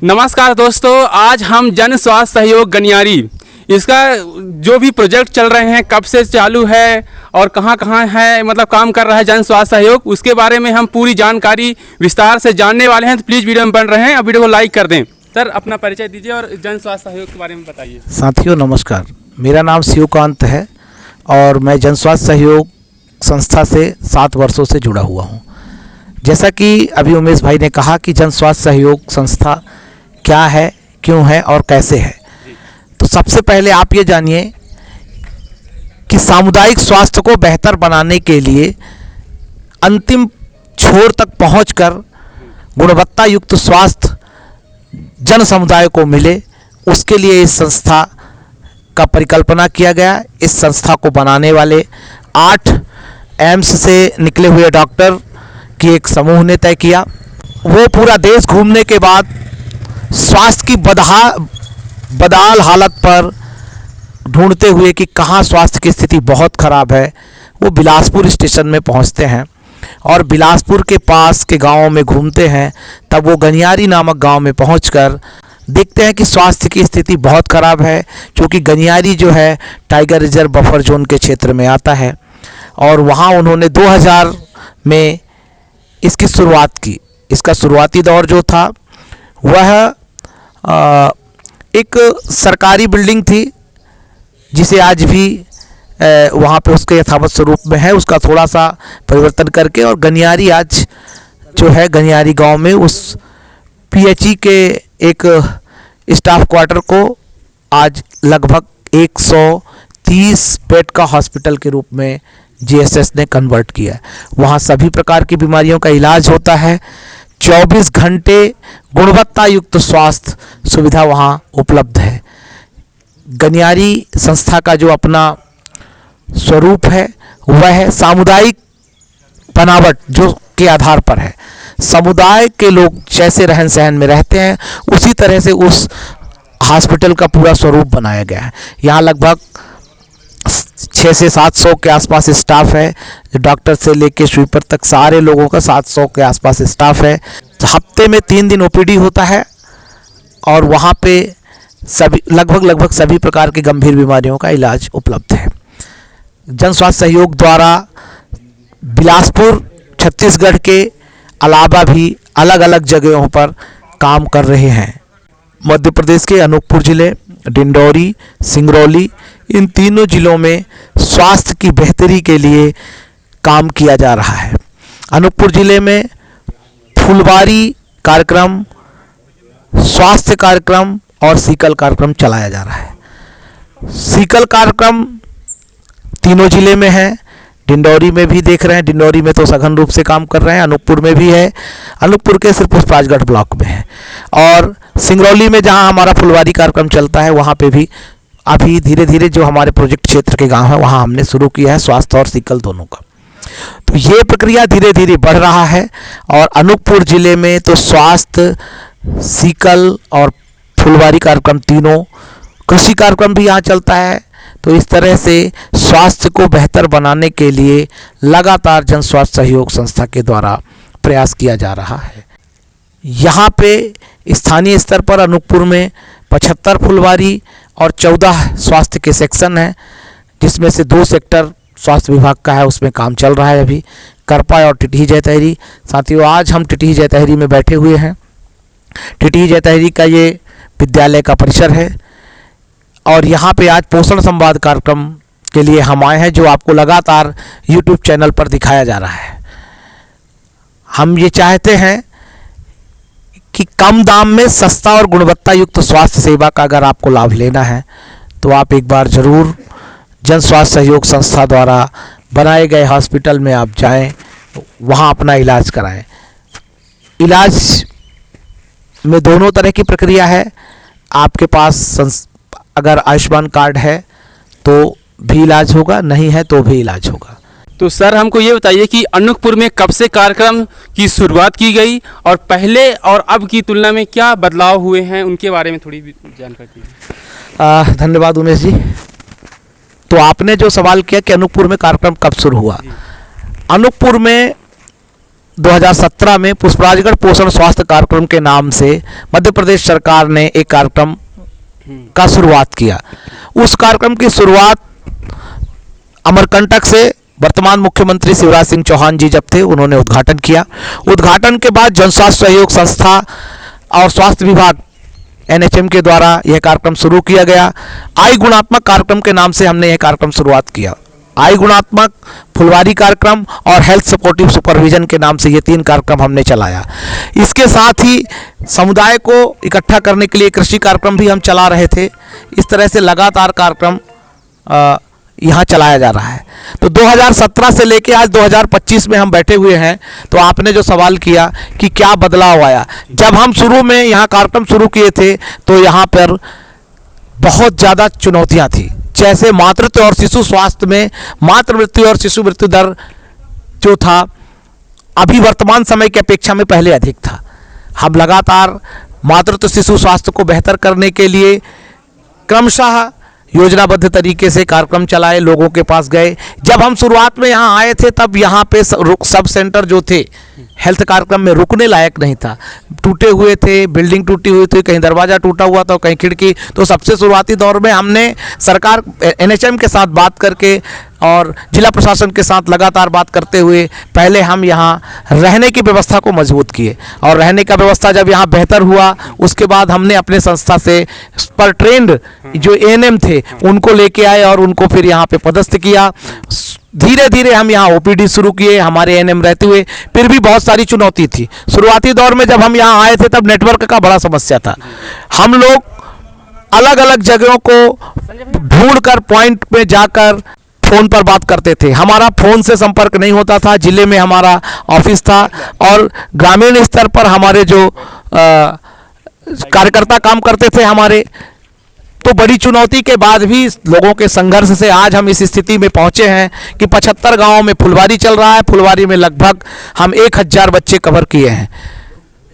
नमस्कार दोस्तों, आज हम जन स्वास्थ्य सहयोग गनियारी इसका जो भी प्रोजेक्ट चल रहे हैं, कब से चालू है और कहाँ कहाँ है, मतलब काम कर रहा है जन स्वास्थ्य सहयोग, उसके बारे में हम पूरी जानकारी विस्तार से जानने वाले हैं। तो प्लीज़ वीडियो में बन रहे हैं और वीडियो को लाइक कर दें। सर, अपना परिचय दीजिए और जन स्वास्थ्य सहयोग के बारे में बताइए। साथियों नमस्कार, मेरा नाम शिवकांत है और मैं जन स्वास्थ्य सहयोग संस्था से 7 वर्षों से जुड़ा हुआ हूँ। जैसा कि अभी उमेश भाई ने कहा कि जन स्वास्थ्य सहयोग संस्था क्या है, क्यों है और कैसे है, तो सबसे पहले आप ये जानिए कि सामुदायिक स्वास्थ्य को बेहतर बनाने के लिए अंतिम छोर तक पहुंचकर गुणवत्ता युक्त स्वास्थ्य जन समुदाय को मिले, उसके लिए इस संस्था का परिकल्पना किया गया। इस संस्था को बनाने वाले 8 एम्स से निकले हुए डॉक्टर की एक समूह ने तय किया। वो पूरा देश घूमने के बाद स्वास्थ्य की बदहाल हालत पर ढूंढते हुए कि कहाँ स्वास्थ्य की स्थिति बहुत ख़राब है, वो बिलासपुर स्टेशन में पहुंचते हैं और बिलासपुर के पास के गांवों में घूमते हैं। तब वो गनियारी नामक गांव में पहुंचकर देखते हैं कि स्वास्थ्य की स्थिति बहुत ख़राब है, क्योंकि गनियारी जो है टाइगर रिजर्व बफर जोन के क्षेत्र में आता है। और वहाँ उन्होंने 2000 में इसकी शुरुआत की। इसका शुरुआती दौर जो था वह एक सरकारी बिल्डिंग थी, जिसे आज भी वहाँ पे उसके यथावत स्वरूप में है। उसका थोड़ा सा परिवर्तन करके और गनियारी आज जो है गनियारी गांव में उस पीएचई के एक स्टाफ क्वार्टर को आज लगभग 130 बेड का हॉस्पिटल के रूप में जीएसएस ने कन्वर्ट किया है। वहाँ सभी प्रकार की बीमारियों का इलाज होता है। 24 घंटे गुणवत्ता युक्त स्वास्थ्य सुविधा वहाँ उपलब्ध है। गनियारी संस्था का जो अपना स्वरूप है वह है सामुदायिक बनावट, जो के आधार पर है। समुदाय के लोग जैसे रहन सहन में रहते हैं, उसी तरह से उस हॉस्पिटल का पूरा स्वरूप बनाया गया है। यहाँ लगभग 600 से 700 के आसपास स्टाफ है। डॉक्टर से लेके स्वीपर तक सारे लोगों का 700 के आसपास स्टाफ है। हफ्ते में 3 दिन ओपीडी होता है और वहाँ पे सभी लगभग सभी प्रकार की गंभीर बीमारियों का इलाज उपलब्ध है। जन स्वास्थ्य सहयोग द्वारा बिलासपुर छत्तीसगढ़ के अलावा भी अलग अलग जगहों पर काम कर रहे हैं। मध्य प्रदेश के अनूपपुर जिले, डिंडौरी, सिंगरौली, इन तीनों जिलों में स्वास्थ्य की बेहतरी के लिए काम किया जा रहा है। अनूपपुर जिले में फुलवारी कार्यक्रम, स्वास्थ्य कार्यक्रम और सीकल कार्यक्रम चलाया जा रहा है। सीकल कार्यक्रम तीनों जिले में है। डिंडौरी में भी देख रहे हैं, डिंडौरी में तो सघन रूप से काम कर रहे हैं। अनूपपुर में भी है, अनूपपुर के सिर्फ उस राजगढ़ ब्लॉक में है। और सिंगरौली में जहां हमारा फुलवारी कार्यक्रम चलता है, वहां पे भी अभी धीरे धीरे जो हमारे प्रोजेक्ट क्षेत्र के गांव है वहां हमने शुरू किया है स्वास्थ्य और सीकल दोनों का। तो ये प्रक्रिया धीरे धीरे बढ़ रहा है और अनूपपुर जिले में तो स्वास्थ्य, सीकल और फुलवारी कार्यक्रम तीनों, कृषि कार्यक्रम भी यहाँ चलता है। तो इस तरह से स्वास्थ्य को बेहतर बनाने के लिए लगातार जन स्वास्थ्य सहयोग संस्था के द्वारा प्रयास किया जा रहा है। यहाँ पे स्थानीय स्तर पर अनूपपुर में 75 फुलवारी और 14 स्वास्थ्य के सेक्शन हैं, जिसमें से 2 सेक्टर स्वास्थ्य विभाग का है, उसमें काम चल रहा है अभी, करपा और टिटही जैतहरी। साथियों, आज हम टिटही जैतहरी में बैठे हुए हैं। टिटही जैतहरी का ये विद्यालय का परिसर है और यहाँ पे आज पोषण संवाद कार्यक्रम के लिए हम आए हैं, जो आपको लगातार यूट्यूब चैनल पर दिखाया जा रहा है। हम ये चाहते हैं कि कम दाम में सस्ता और गुणवत्ता युक्त स्वास्थ्य सेवा का अगर आपको लाभ लेना है तो आप एक बार ज़रूर जन स्वास्थ्य सहयोग संस्था द्वारा बनाए गए हॉस्पिटल में आप जाएं, वहाँ अपना इलाज कराएं। इलाज में दोनों तरह की प्रक्रिया है। आपके पास अगर आयुष्मान कार्ड है तो भी इलाज होगा, नहीं है तो भी इलाज होगा। तो सर, हमको ये बताइए कि अनूपपुर में कब से कार्यक्रम की शुरुआत की गई और पहले और अब की तुलना में क्या बदलाव हुए हैं, उनके बारे में थोड़ी जानकारी दीजिए। धन्यवाद उमेश जी। तो आपने जो सवाल किया कि अनूपपुर में कार्यक्रम कब शुरू हुआ, अनूपपुर में 2017 में पुष्पराजगढ़ पोषण स्वास्थ्य कार्यक्रम के नाम से मध्य प्रदेश सरकार ने एक कार्यक्रम का शुरुआत किया। उस कार्यक्रम की शुरुआत अमरकंटक से वर्तमान मुख्यमंत्री शिवराज सिंह चौहान जी जब थे उन्होंने उद्घाटन किया। उद्घाटन के बाद जन स्वास्थ्य सहयोग संस्था और स्वास्थ्य विभाग NHM के द्वारा यह कार्यक्रम शुरू किया गया। आय गुणात्मक कार्यक्रम के नाम से हमने यह कार्यक्रम शुरुआत किया। आय गुणात्मक, फुलवारी कार्यक्रम और हेल्थ सपोर्टिव सुपरविजन के नाम से ये 3 कार्यक्रम हमने चलाया। इसके साथ ही समुदाय को इकट्ठा करने के लिए कृषि कार्यक्रम भी हम चला रहे थे। इस तरह से लगातार कार्यक्रम यहाँ चलाया जा रहा है। तो 2017 से लेके आज 2025 में हम बैठे हुए हैं। तो आपने जो सवाल किया कि क्या बदलाव आया, जब हम शुरू में यहाँ कार्यक्रम शुरू किए थे तो यहाँ पर बहुत ज़्यादा चुनौतियाँ थी। जैसे मातृत्व और शिशु स्वास्थ्य में मातृ मृत्यु और शिशु मृत्यु दर जो था अभी वर्तमान समय की अपेक्षा में पहले अधिक था। हम लगातार मातृत्व शिशु स्वास्थ्य को बेहतर करने के लिए क्रमशः योजनाबद्ध तरीके से कार्यक्रम चलाए, लोगों के पास गए। जब हम शुरुआत में यहाँ आए थे तब यहाँ पे सब सेंटर जो थे हेल्थ कार्यक्रम में रुकने लायक नहीं था, टूटे हुए थे, बिल्डिंग टूटी हुई थी, कहीं दरवाज़ा टूटा हुआ था, कहीं खिड़की। तो सबसे शुरुआती दौर में हमने सरकार NHM के साथ बात करके और जिला प्रशासन के साथ लगातार बात करते हुए पहले हम यहाँ रहने की व्यवस्था को मजबूत किए और रहने का व्यवस्था जब यहाँ बेहतर हुआ उसके बाद हमने अपने संस्था से पर ट्रेंड जो ANM थे उनको लेके आए और उनको फिर यहाँ पे पदस्थ किया। धीरे धीरे हम यहाँ OPD शुरू किए हमारे ANM रहते हुए। फिर भी बहुत सारी चुनौती थी। शुरुआती दौर में जब हम यहाँ आए थे तब नेटवर्क का बड़ा समस्या था। हम लोग अलग अलग जगहों को ढूंढकर पॉइंट पे जाकर फ़ोन पर बात करते थे। हमारा फ़ोन से संपर्क नहीं होता था। जिले में हमारा ऑफिस था और ग्रामीण स्तर पर हमारे जो कार्यकर्ता काम करते थे हमारे। तो बड़ी चुनौती के बाद भी लोगों के संघर्ष से आज हम इस स्थिति में पहुंचे हैं कि 75 गांवों में फुलवारी चल रहा है। फुलवारी में लगभग हम 1000 बच्चे कवर किए हैं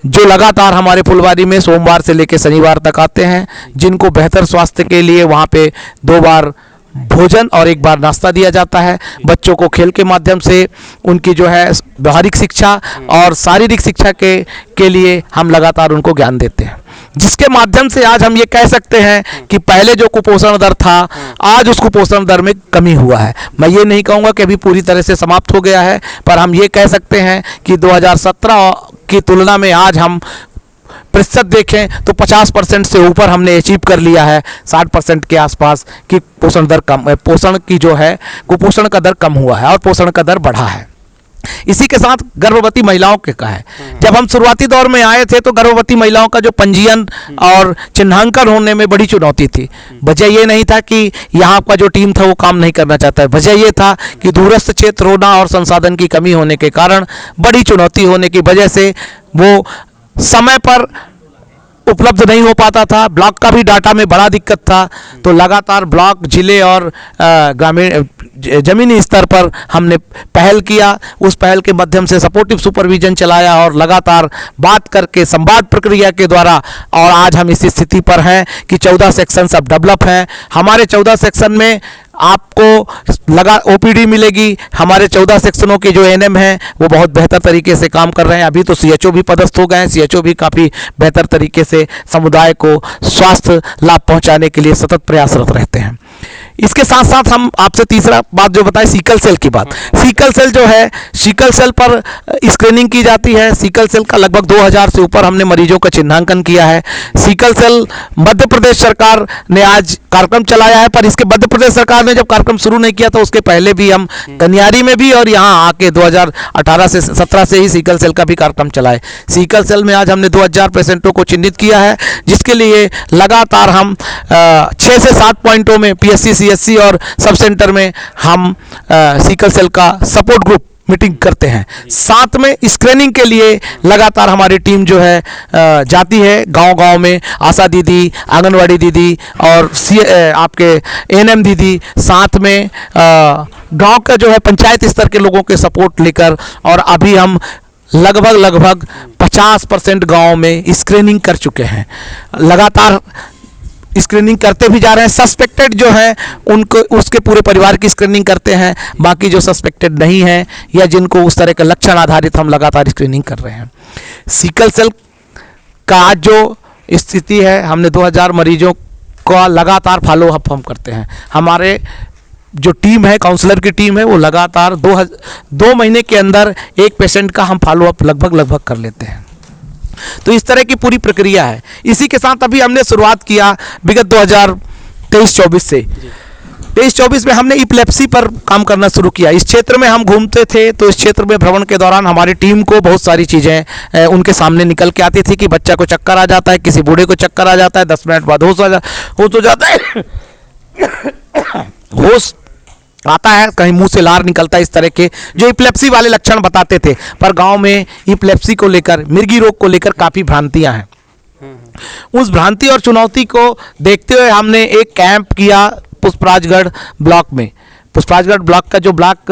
जो लगातार हमारे फुलवारी में सोमवार से लेकर शनिवार तक आते हैं, जिनको बेहतर स्वास्थ्य के लिए वहाँ पे 2 बार भोजन और 1 बार नाश्ता दिया जाता है। बच्चों को खेल के माध्यम से उनकी जो है व्यवहारिक शिक्षा और शारीरिक शिक्षा के लिए हम लगातार उनको ज्ञान देते हैं, जिसके माध्यम से आज हम ये कह सकते हैं कि पहले जो कुपोषण दर था आज उस कुपोषण दर में कमी हुआ है। मैं ये नहीं कहूँगा कि अभी पूरी तरह से समाप्त हो गया है, पर हम ये कह सकते हैं कि 2017 की तुलना में आज हम प्रतिशत देखें तो 50% से ऊपर हमने अचीव कर लिया है। 60% के आसपास की पोषण दर कम, पोषण की जो है कुपोषण का दर कम हुआ है और पोषण का दर बढ़ा है। इसी के साथ गर्भवती महिलाओं के का है। जब हम शुरुआती दौर में आए थे तो गर्भवती महिलाओं का जो पंजीयन और चिन्हांकन होने में बड़ी चुनौती थी। वजह ये नहीं था कि यहाँ का जो टीम था वो काम नहीं करना चाहता है, वजह ये था कि दूरस्थ क्षेत्र होना और संसाधन की कमी होने के कारण बड़ी चुनौती होने की वजह से वो समय पर उपलब्ध नहीं हो पाता था। ब्लॉक का भी डाटा में बड़ा दिक्कत था। तो लगातार ब्लॉक, जिले और ग्रामीण ज़मीनी स्तर पर हमने पहल किया। उस पहल के माध्यम से सपोर्टिव सुपरविजन चलाया और लगातार बात करके संवाद प्रक्रिया के द्वारा और आज हम इस स्थिति पर हैं कि 14 सेक्शन अब डेवलप हैं। हमारे 14 सेक्शन में आपको लगा OPD मिलेगी। हमारे 14 सेक्शनों के जो ANM हैं वो बहुत बेहतर तरीके से काम कर रहे हैं। अभी तो CHO भी पदस्थ हो गए हैं। CHO भी काफ़ी बेहतर तरीके से समुदाय को स्वास्थ्य लाभ पहुंचाने के लिए सतत प्रयासरत रहते हैं। इसके साथ साथ हम आपसे तीसरा बात जो बताए सिकल सेल की बात। सिकल सेल जो है, सिकल सेल पर स्क्रीनिंग की जाती है। सिकल सेल का लगभग 2000 से ऊपर हमने मरीजों का चिन्हांकन किया है। सिकल सेल मध्य प्रदेश सरकार ने आज कार्यक्रम चलाया है, पर इसके मध्य प्रदेश सरकार ने जब कार्यक्रम शुरू नहीं किया था उसके पहले भी हम गनियारी में भी और यहाँ आके 2018 से 17 से ही सिकल सेल का भी कार्यक्रम चलाए। सिकल सेल में आज हमने 2000 पेशेंटों को चिन्हित किया है, जिसके लिए लगातार हम 6 से 7 पॉइंटों में PSC, CSC और सब सेंटर में हम सिकल सेल का सपोर्ट ग्रुप मीटिंग करते हैं। साथ में स्क्रीनिंग के लिए लगातार हमारी टीम जो है जाती है गांव-गांव में। आशा दीदी, आंगनवाड़ी दीदी और आपके ANM दीदी साथ में गांव का जो है पंचायत स्तर के लोगों के सपोर्ट लेकर और अभी हम लगभग 50% गाँव में स्क्रीनिंग कर चुके हैं। लगातार स्क्रीनिंग करते भी जा रहे हैं। सस्पेक्टेड जो है उनको, उसके पूरे परिवार की स्क्रीनिंग करते हैं। बाकी जो सस्पेक्टेड नहीं है या जिनको उस तरह के लक्षण आधारित, हम लगातार स्क्रीनिंग कर रहे हैं। सिकल सेल का आज जो स्थिति है, हमने 2000 मरीजों का लगातार फॉलोअप हम करते हैं। हमारे जो टीम है, काउंसलर की टीम है, वो लगातार 2 महीने के अंदर एक पेशेंट का हम फॉलोअप लगभग कर लेते हैं। तो इस तरह की पूरी प्रक्रिया है। इसी के साथ अभी हमने शुरुआत किया विगत 2023-24 से। 23-24 में हमने इपिलेप्सी पर काम करना शुरू किया। इस क्षेत्र में हम घूमते थे, तो इस क्षेत्र में भ्रमण के दौरान हमारी टीम को बहुत सारी चीज़ें उनके सामने निकल के आती थी कि बच्चा को चक्कर आ जाता है, किसी बूढ़े को चक्कर आ जाता है, 10 मिनट बाद होश हो जाता है, होश आता है, कहीं मुंह से लार निकलता है, इस तरह के जो इपिलेप्सी वाले लक्षण बताते थे। पर गांव में इपिलेप्सी को लेकर, मिर्गी रोग को लेकर काफ़ी भ्रांतियां हैं। उस भ्रांति और चुनौती को देखते हुए हमने एक कैंप किया पुष्पराजगढ़ ब्लॉक में। पुष्पराजगढ़ ब्लॉक का जो ब्लॉक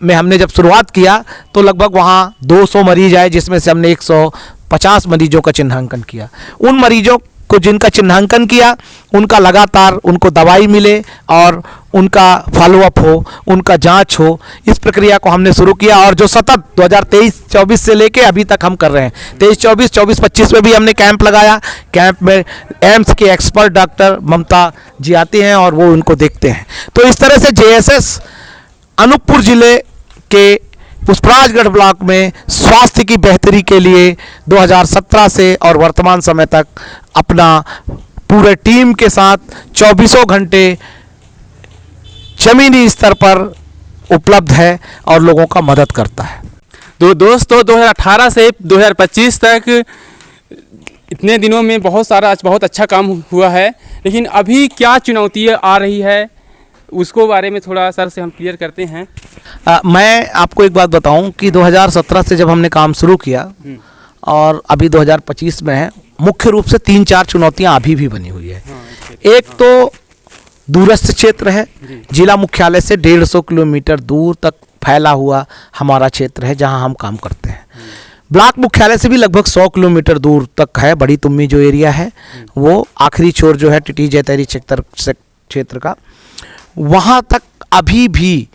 में हमने जब शुरुआत किया, तो लगभग वहाँ 200 मरीज आए, जिसमें से हमने 150 मरीजों का चिन्हांकन किया। उन मरीजों को जिनका चिन्हांकन किया, उनका लगातार उनको दवाई मिले और उनका फॉलोअप हो, उनका जांच हो, इस प्रक्रिया को हमने शुरू किया। और जो सतत 2023-24 से लेके अभी तक हम कर रहे हैं। 23-24, 24-25 में भी हमने कैंप लगाया। कैंप में एम्स के एक्सपर्ट डॉक्टर ममता जी आते हैं और वो उनको देखते हैं। तो इस तरह से JSS अनूपपुर जिले के पुष्पराजगढ़ ब्लॉक में स्वास्थ्य की बेहतरी के लिए 2017 से और वर्तमान समय तक अपना पूरे टीम के साथ 24 घंटे जमीनी स्तर पर उपलब्ध है और लोगों का मदद करता है। तो दोस्तों 2018 से 2025 तक इतने दिनों में बहुत अच्छा काम हुआ है, लेकिन अभी क्या चुनौतियाँ आ रही है उसको बारे में थोड़ा सर से हम क्लियर करते हैं। मैं आपको एक बात बताऊं कि 2017 से जब हमने काम शुरू किया और अभी 2025 में है, मुख्य रूप से 3-4 चुनौतियां अभी भी बनी हुई है। एक तो दूरस्थ क्षेत्र है, जिला मुख्यालय से 150 किलोमीटर दूर तक फैला हुआ हमारा क्षेत्र है जहां हम काम करते हैं। ब्लॉक मुख्यालय से भी लगभग 100 किलोमीटर दूर तक है। बड़ी तुम्मी जो एरिया है, वो आखिरी छोर जो है टिटी जैतैरी क्षेत्र का, वहाँ तक अभी भी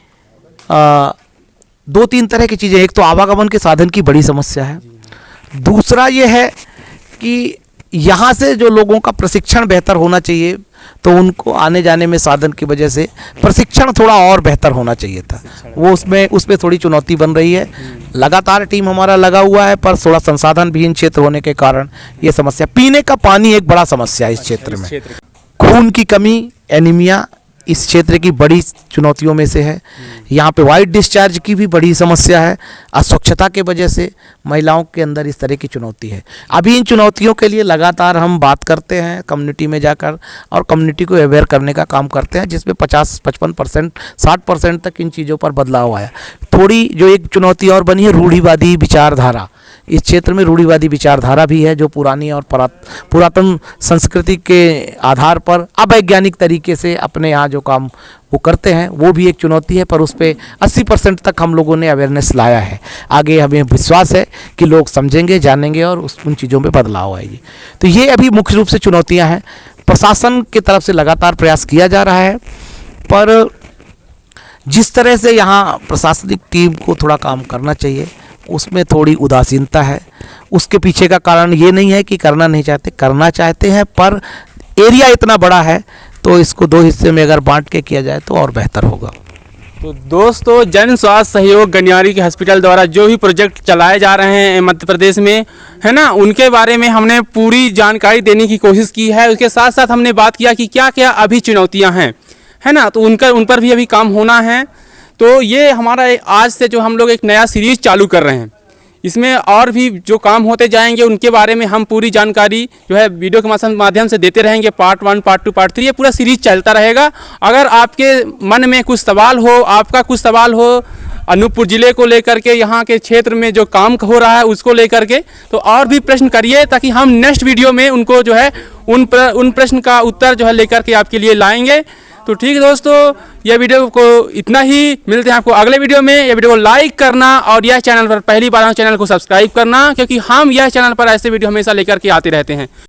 2-3 तरह की चीज़ें। एक तो आवागमन के साधन की बड़ी समस्या है। दूसरा ये है कि यहाँ से जो लोगों का प्रशिक्षण बेहतर होना चाहिए, तो उनको आने जाने में साधन की वजह से प्रशिक्षण थोड़ा और बेहतर होना चाहिए था। वो उसमें थोड़ी चुनौती बन रही है। लगातार टीम हमारा लगा हुआ है, पर थोड़ा संसाधन विहीन क्षेत्र होने के कारण ये समस्या। पीने का पानी एक बड़ा समस्या है इस क्षेत्र में। खून की कमी, एनीमिया इस क्षेत्र की बड़ी चुनौतियों में से है। यहाँ पे वाइट डिस्चार्ज की भी बड़ी समस्या है। अस्वच्छता के वजह से महिलाओं के अंदर इस तरह की चुनौती है। अभी इन चुनौतियों के लिए लगातार हम बात करते हैं कम्युनिटी में जाकर, और कम्युनिटी को अवेयर करने का काम करते हैं, जिसमें 50-55%, 60% तक इन चीज़ों पर बदलाव आया। थोड़ी जो एक चुनौती और बनी है, रूढ़िवादी विचारधारा। इस क्षेत्र में रूढ़िवादी विचारधारा भी है, जो पुरानी और पुरातन संस्कृति के आधार पर अवैज्ञानिक तरीके से अपने यहाँ जो काम वो करते हैं, वो भी एक चुनौती है। पर उस पर 80% तक हम लोगों ने अवेयरनेस लाया है। आगे हमें विश्वास है कि लोग समझेंगे, जानेंगे और उन चीज़ों में बदलाव आएगी। तो ये अभी मुख्य रूप से चुनौतियाँ हैं। प्रशासन की तरफ से लगातार प्रयास किया जा रहा है, पर जिस तरह से यहाँ प्रशासनिक टीम को थोड़ा काम करना चाहिए, उसमें थोड़ी उदासीनता है। उसके पीछे का कारण ये नहीं है कि करना नहीं चाहते, करना चाहते हैं, पर एरिया इतना बड़ा है, तो इसको 2 हिस्से में अगर बांट के किया जाए तो और बेहतर होगा। तो दोस्तों, जन स्वास्थ्य सहयोग गनियारी के हॉस्पिटल द्वारा जो भी प्रोजेक्ट चलाए जा रहे हैं मध्य प्रदेश में, है ना, उनके बारे में हमने पूरी जानकारी देने की कोशिश की है। उसके साथ साथ हमने बात किया कि क्या क्या अभी चुनौतियाँ हैं, है ना, तो उन पर भी अभी काम होना है। तो ये हमारा आज से जो हम लोग एक नया सीरीज़ चालू कर रहे हैं, इसमें और भी जो काम होते जाएंगे उनके बारे में हम पूरी जानकारी जो है वीडियो के माध्यम से देते रहेंगे। पार्ट 1, पार्ट 2, पार्ट 3, ये पूरा सीरीज चलता रहेगा। अगर आपके मन में कुछ सवाल हो, आपका कुछ सवाल हो अनूपपुर ज़िले को लेकर के, यहाँ के क्षेत्र में जो काम हो रहा है उसको लेकर के, तो और भी प्रश्न करिए, ताकि हम नेक्स्ट वीडियो में उनको जो है उन प्रश्न का उत्तर जो है लेकर के आपके लिए लाएंगे। तो ठीक है दोस्तों, यह वीडियो को इतना ही। मिलते हैं आपको अगले वीडियो में। यह वीडियो को लाइक करना और यह चैनल पर पहली बार चैनल को सब्सक्राइब करना, क्योंकि हम यह चैनल पर ऐसे वीडियो हमेशा लेकर के आते रहते हैं।